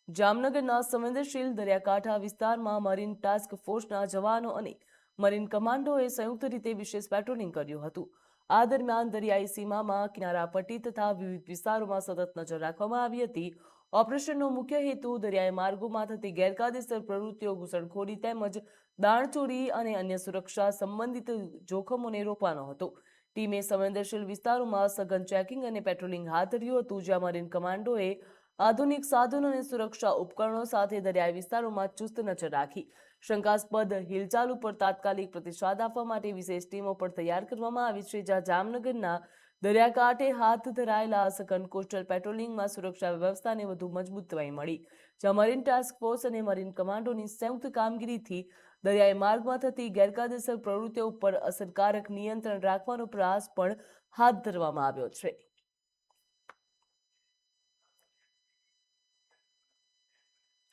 જામનગરના સંવેદનશીલ દરિયાકાંઠા વિસ્તારમાં મરીન ટાસ્ક ફોર્સના જવાનો અને મરીન કમાન્ડોએ સંયુક્ત રીતે વિશેષ પેટ્રોલિંગ કર્યું હતું। આ દરમિયાન દરિયાઈ સીમામાં કિનારાપટ્ટી તથા વિવિધ વિસ્તારોમાં સતત નજર રાખવામાં આવી હતી। ઓપરેશનનો મુખ્ય હેતુ દરિયાઈ માર્ગોમાં થતી ગેરકાયદેસર પ્રવૃત્તિઓ, ઘૂસણખોરી તેમજ દાણચોરી અને અન્ય સુરક્ષા સંબંધિત જોખમોને રોકવાનો હતો। ટીમે સંવેદનશીલ વિસ્તારોમાં સઘન ચેકિંગ અને પેટ્રોલિંગ હાથ ધર્યું હતું, જ્યાં મરીન કમાન્ડોએ આધુનિક સાધનો અને સુરક્ષા ઉપકરણો સાથે દરિયાઈ વિસ્તારોમાં ચુસ્ત નજર રાખી। શંકાસ્પદ હિલચાલ ઉપર તાત્કાલિક પ્રતિસાદ આપવા માટે વિશેષ ટીમો પણ તૈયાર કરવામાં આવી છે, જ્યાં જામનગરના દરિયાકાંઠે હાથ ધરાયેલા સઘન કોસ્ટલ પેટ્રોલિંગમાં સુરક્ષા વ્યવસ્થાને વધુ મજબૂતાઈ મળી। જ્યાં મરીન ટાસ્ક ફોર્સ અને મરીન કમાન્ડોની સંયુક્ત કામગીરીથી દરિયાઈ માર્ગમાં થતી ગેરકાયદેસર પ્રવૃત્તિઓ ઉપર અસરકારક નિયંત્રણ રાખવાનો પ્રયાસ પણ હાથ ધરવામાં આવ્યો છે।